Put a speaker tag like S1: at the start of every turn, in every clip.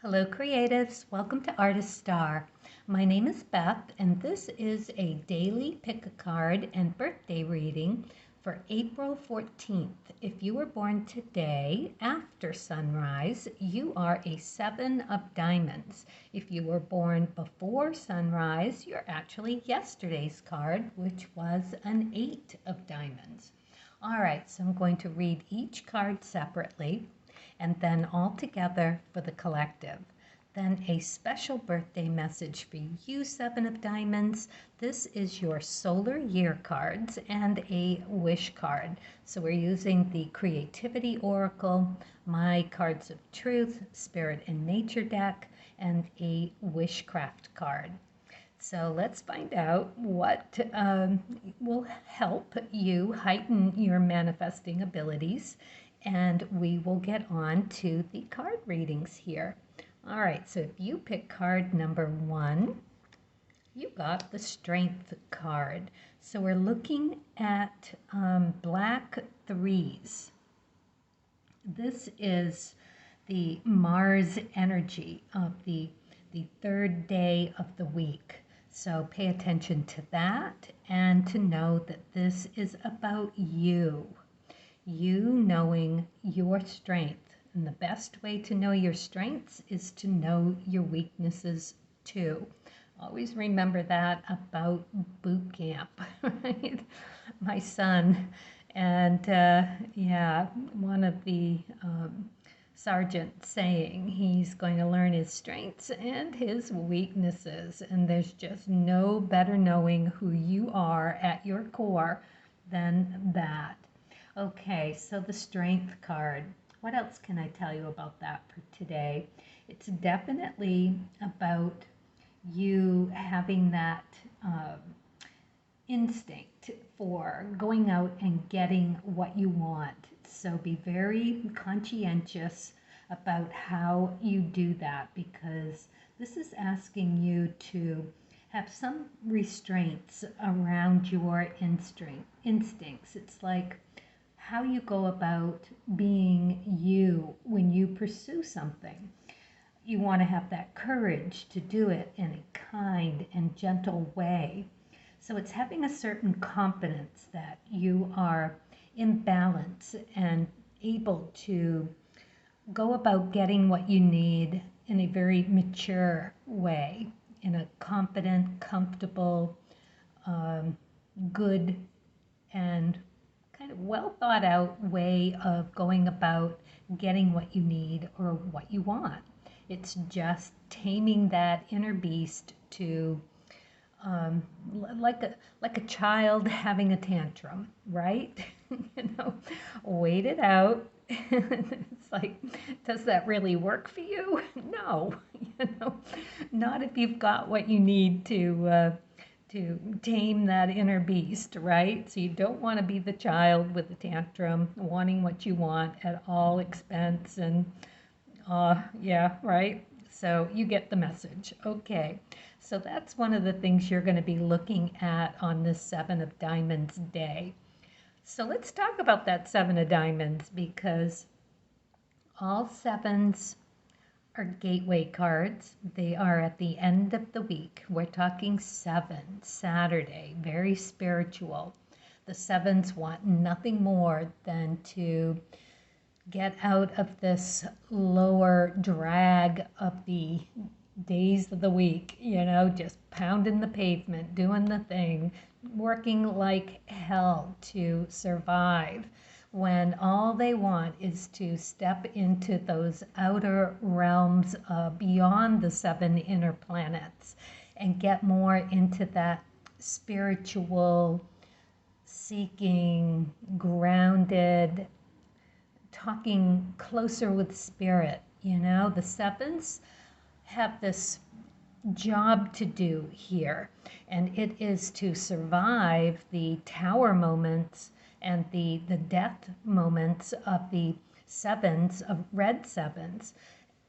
S1: Hello, creatives. Welcome to Artist Star. My name is Beth, and this is a daily pick a card and birthday reading for April 14th. If you were born today after sunrise, you are a 7 of diamonds. If you were born before sunrise, you're actually yesterday's card, which was an 8 of diamonds. All right, so I'm going to read each card separately and then all together for the collective. Then a special birthday message for you, 7 of diamonds. This is your solar year cards and a wish card. So we're using the Creativity Oracle, my cards of truth, Spirit and Nature deck, and a Wishcraft card. So let's find out what will help you heighten your manifesting abilities, and we will get on to the card readings here. All right, so if you pick card number 1, you got the Strength card. So we're looking at black 3s. This is the Mars energy of the third day of the week. So pay attention to that and to know that this is about you knowing your strength. And the best way to know your strengths is to know your weaknesses too. Always remember that about boot camp, right? My son, and one of the sergeant saying he's going to learn his strengths and his weaknesses, and there's just no better knowing who you are at your core than that. Okay, so the Strength card. What else can I tell you about that for today? It's definitely about you having that instinct for going out and getting what you want. So be very conscientious about how you do that, because this is asking you to have some restraints around your instincts. It's like how you go about being you when you pursue something. You want to have that courage to do it in a kind and gentle way. So it's having a certain confidence that you are in balance and able to go about getting what you need in a very mature way, in a confident, comfortable, good, and kind of well thought out way of going about getting what you need or what you want. It's just taming that inner beast to like a child having a tantrum, right? Wait it out. It's like, does that really work for you? No, not if you've got what you need to tame that inner beast, right? So you don't want to be the child with the tantrum, wanting what you want at all expense, and right? So you get the message. Okay, so that's one of the things you're going to be looking at on this 7 of Diamonds day. So let's talk about that 7 of Diamonds, because all 7s are gateway cards. They are at the end of the week. We're talking 7, Saturday, very spiritual. The 7s want nothing more than to get out of this lower drag of the days of the week, just pounding the pavement, doing the thing, working like hell to survive, when all they want is to step into those outer realms beyond the 7 inner planets and get more into that spiritual, seeking, grounded, talking closer with spirit. The 7s have this job to do here, and it is to survive the tower moments and the death moments of the 7s, of red 7s,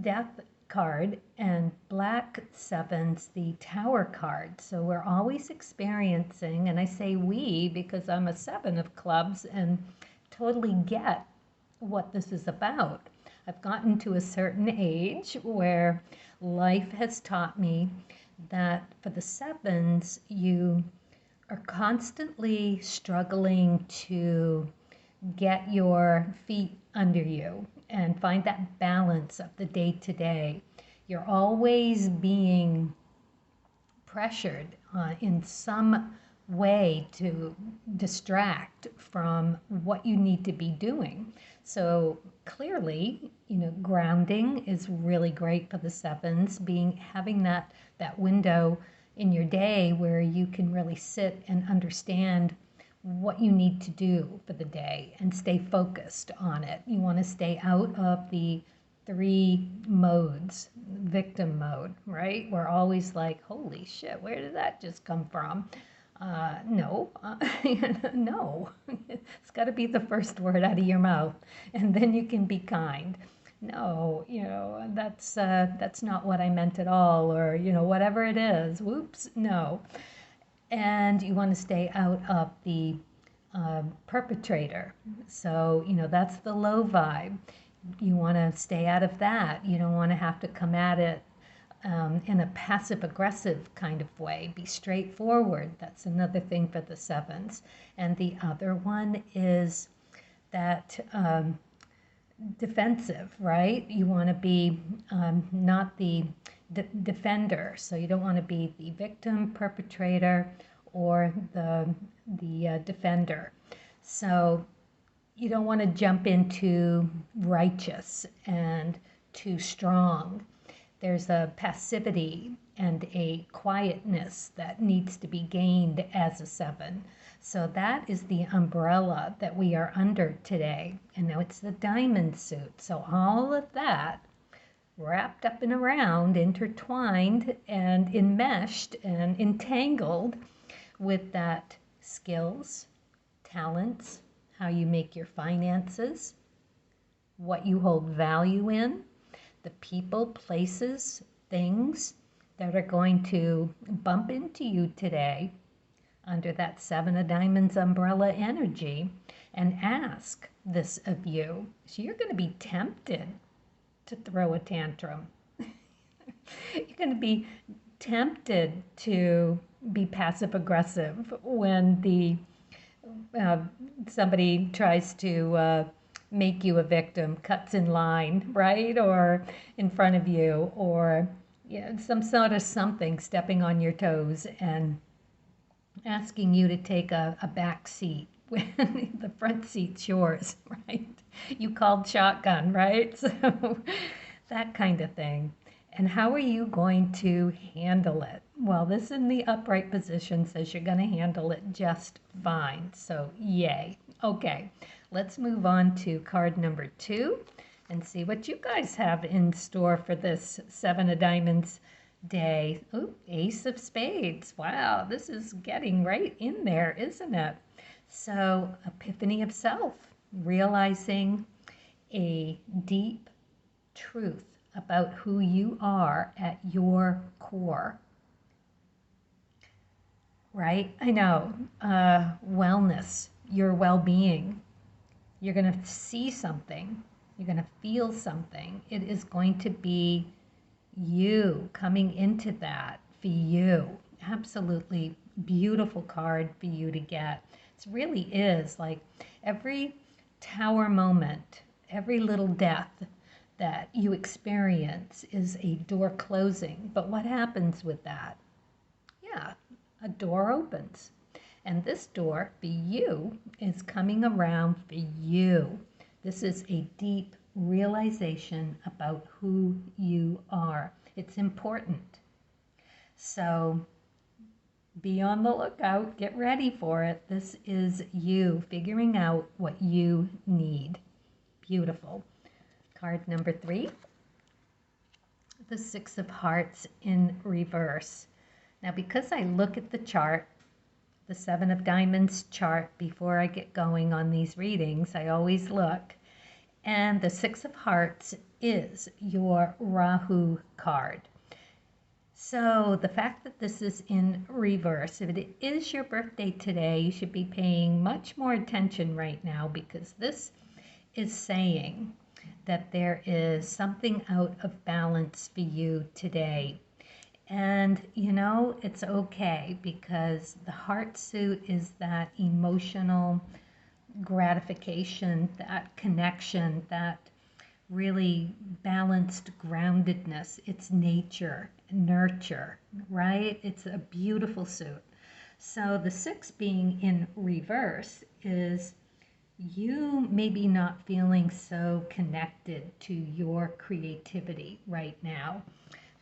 S1: death card, and black 7s, the tower card. So we're always experiencing, and I say we because I'm a 7 of clubs and totally get what this is about. I've gotten to a certain age where life has taught me that for the sevens, you are constantly struggling to get your feet under you and find that balance of the day to day. You're always being pressured in some way to distract from what you need to be doing. So clearly, grounding is really great for the sevens, having that window in your day where you can really sit and understand what you need to do for the day and stay focused on it. You want to stay out of the three modes. Victim mode, right? We're always like, holy shit, where did that just come from? No, no. It's got to be the first word out of your mouth, and then you can be kind. No, that's not what I meant at all, or whatever it is. Whoops, no. And you want to stay out of the perpetrator. So that's the low vibe. You want to stay out of that. You don't want to have to come at it in a passive-aggressive kind of way. Be straightforward. That's another thing for the sevens. And the other one is that defensive, right? You want to be not the defender. So you don't want to be the victim, perpetrator, or the defender. So you don't want to jump into righteous and too strong. There's a passivity and a quietness that needs to be gained as a seven. So that is the umbrella that we are under today. And now it's the diamond suit. So all of that wrapped up and around, intertwined and enmeshed and entangled with that skills, talents, how you make your finances, what you hold value in, the people, places, things that are going to bump into you today under that Seven of Diamonds umbrella energy, and ask this of you. So you're going to be tempted to throw a tantrum. You're going to be tempted to be passive aggressive when somebody tries to make you a victim, cuts in line, right? Or in front of you, or some sort of something stepping on your toes and asking you to take a back seat when the front seat's yours, right? You called shotgun, right? So that kind of thing. And how are you going to handle it? Well, this in the upright position says you're going to handle it just fine. So yay. Okay, let's move on to card number 2 and see what you guys have in store for this Seven of Diamonds day. Ooh, Ace of Spades. Wow, this is getting right in there, isn't it? So, epiphany of self, realizing a deep truth about who you are at your core. Right? I know. Wellness, your well-being. You're going to see something. You're going to feel something. It is going to be you coming into that for you. Absolutely beautiful card for you to get. It really is like every tower moment, every little death that you experience is a door closing. But what happens with that? Yeah, a door opens. And this door for you is coming around for you. This is a deep realization about who you are. It's important. So be on the lookout. Get ready for it. This is you figuring out what you need. Beautiful. Card number 3. The Six of Hearts in reverse. Now, because I look at the chart, the Seven of Diamonds chart, before I get going on these readings, I always look. And the Six of Hearts is your Rahu card. So the fact that this is in reverse, if it is your birthday today, you should be paying much more attention right now, because this is saying that there is something out of balance for you today. And you know, it's okay because the heart suit is that emotional gratification, that connection, that really balanced groundedness. It's nature, nurture, right? It's a beautiful suit. So the six being in reverse is you maybe not feeling so connected to your creativity right now.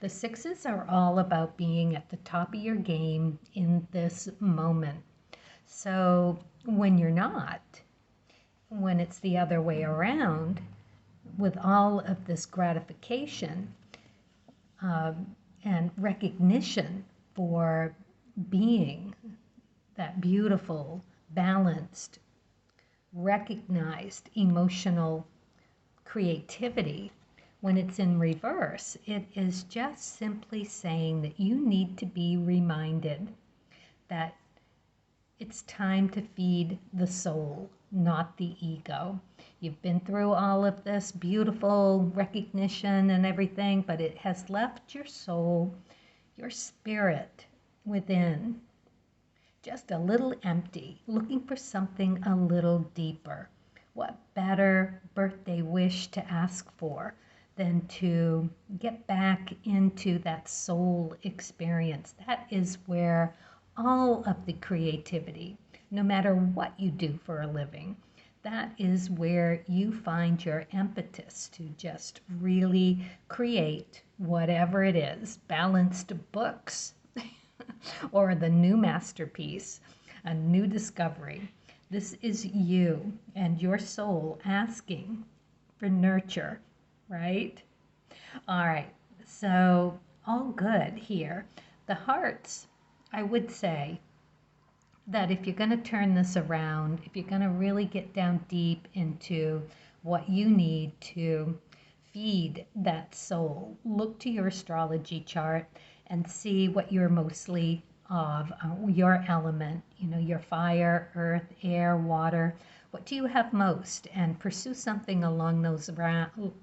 S1: The sixes are all about being at the top of your game in this moment. So when you're not, when it's the other way around, with all of this gratification and recognition for being that beautiful, balanced, recognized emotional creativity, when it's in reverse, it is just simply saying that you need to be reminded that it's time to feed the soul, not the ego. You've been through all of this beautiful recognition and everything, but it has left your soul, your spirit within, just a little empty, looking for something a little deeper. What better birthday wish to ask for than to get back into that soul experience? That is where all of the creativity, no matter what you do for a living, that is where you find your impetus to just really create whatever it is, balanced books or the new masterpiece, a new discovery. This is you and your soul asking for nurture, right? All right, so all good here. The hearts, I would say that if you're going to turn this around, if you're going to really get down deep into what you need to feed that soul, look to your astrology chart and see what you're mostly of, your element, you know, your fire, earth, air, water. What do you have most? And pursue something along those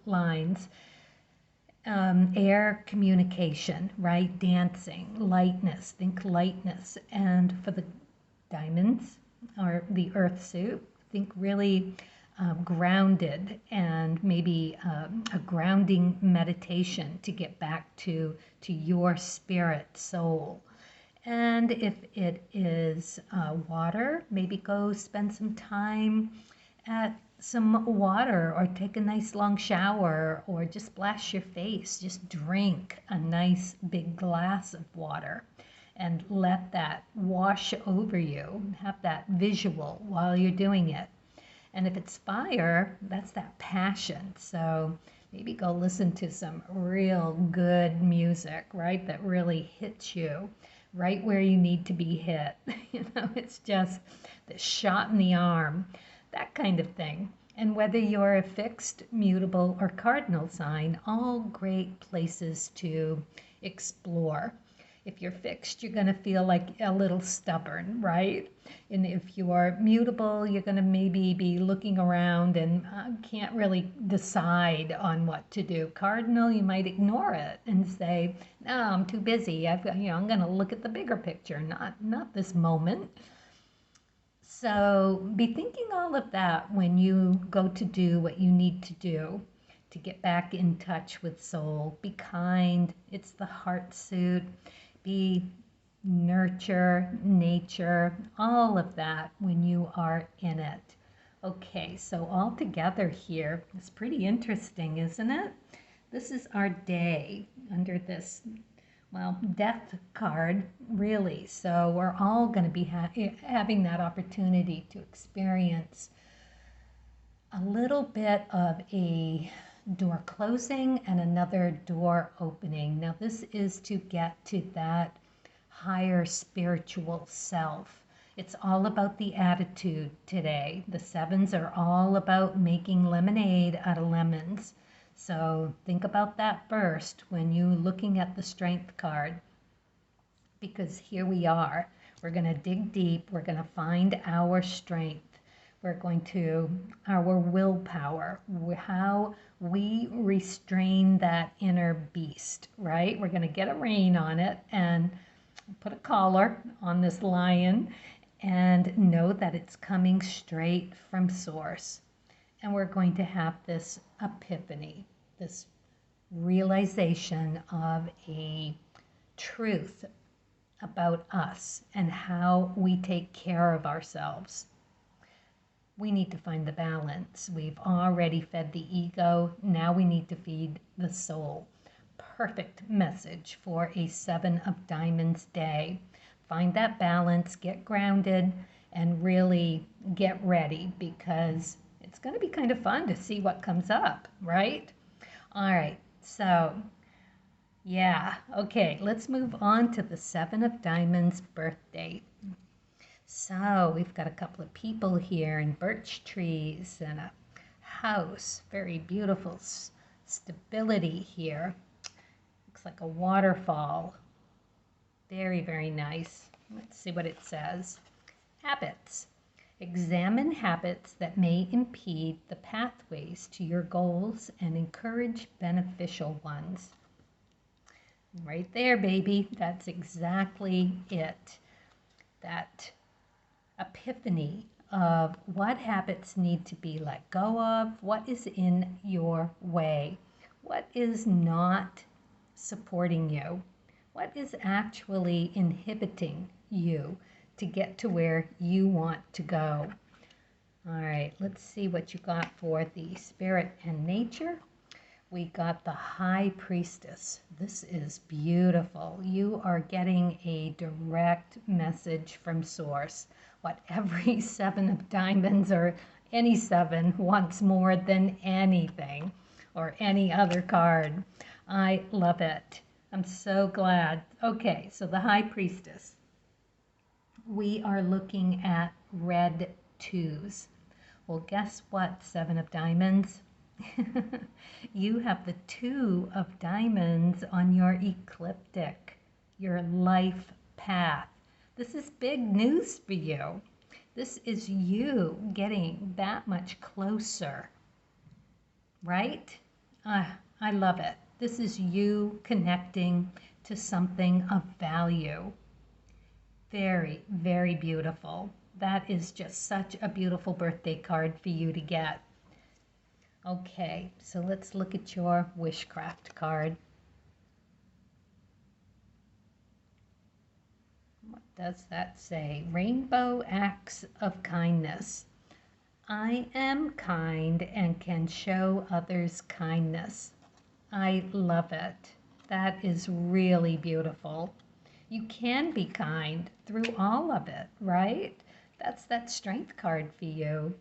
S1: lines. Air, communication, right? Dancing, lightness, think lightness. And for the diamonds or the earth suit, think really grounded, and maybe a grounding meditation to get back to your spirit soul. And if it is water, maybe go spend some time at some water or take a nice long shower or just splash your face. Just drink a nice big glass of water and let that wash over you. Have that visual while you're doing it. And if it's fire, that's that passion. So maybe go listen to some real good music, right? That really hits you right where you need to be hit. You know, it's just the shot in the arm, that kind of thing. And whether you're a fixed, mutable, or cardinal sign, all great places to explore. If you're fixed, you're going to feel like a little stubborn, right? And if you are mutable, you're going to maybe be looking around and can't really decide on what to do. Cardinal, you might ignore it and say, "No, I'm too busy. I'm going to look at the bigger picture, not this moment." So be thinking all of that when you go to do what you need to do to get back in touch with soul. Be kind. It's the heart suit. Be nurture, nature, all of that when you are in it. Okay, so all together here, it's pretty interesting, isn't it? This is our day under this, well, death card, really. So we're all going to be having that opportunity to experience a little bit of a door closing and another door opening. Now this is to get to that higher spiritual self. It's all about the attitude today. The sevens are all about making lemonade out of lemons. So think about that first when you're looking at the strength card, because here we are. We're going to dig deep. We're going to find our strength. we're going to, our willpower, how we restrain that inner beast, right? We're going to get a rein on it and put a collar on this lion and know that it's coming straight from source. And we're going to have this epiphany, this realization of a truth about us and how we take care of ourselves. We need to find the balance. We've already fed the ego. Now we need to feed the soul. Perfect message for a 7 of Diamonds day. Find that balance, get grounded, and really get ready, because it's going to be kind of fun to see what comes up, right? All right, so yeah, okay, let's move on to the 7 of Diamonds birthday. So we've got a couple of people here and birch trees and a house. Very beautiful stability here. Looks like a waterfall. Very, very nice. Let's see what it says. Habits. Examine habits that may impede the pathways to your goals and encourage beneficial ones. Right there, baby. That's exactly it. That epiphany of what habits need to be let go of, what is in your way, what is not supporting you, what is actually inhibiting you to get to where you want to go. All right, let's see what you got for the spirit and nature. We got the High Priestess. This is beautiful. You are getting a direct message from Source. What every 7 of Diamonds or any 7 wants more than anything or any other card. I love it. I'm so glad. Okay, so the High Priestess. We are looking at red 2s. Well, guess what, 7 of Diamonds? You have the 2 of Diamonds on your ecliptic, your life path. This is big news for you. This is you getting that much closer, right? I love it. This is you connecting to something of value. Very, very beautiful. That is just such a beautiful birthday card for you to get. Okay, so let's look at your Wishcraft card. What does that say? Rainbow Acts of Kindness. I am kind and can show others kindness. I love it. That is really beautiful. You can be kind through all of it, right? That's that strength card for you.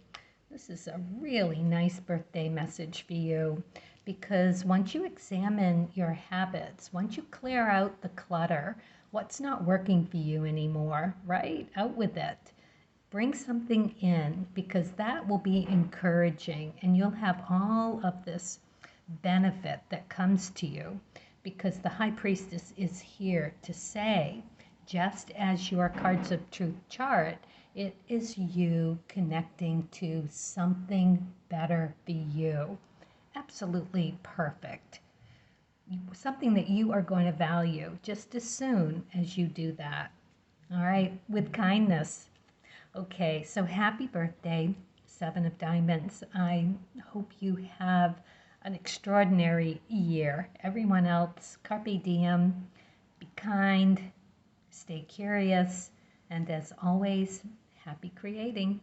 S1: This is a really nice birthday message for you, because once you examine your habits, once you clear out the clutter, what's not working for you anymore, right? Out with it. Bring something in, because that will be encouraging, and you'll have all of this benefit that comes to you, because the High Priestess is here to say, just as your Cards of Truth chart, it is you connecting to something better for you. Absolutely perfect. Something that you are going to value just as soon as you do that. All right, with kindness. Okay, so happy birthday, 7 of Diamonds. I hope you have an extraordinary year. Everyone else, carpe diem, be kind, stay curious, and as always, happy creating.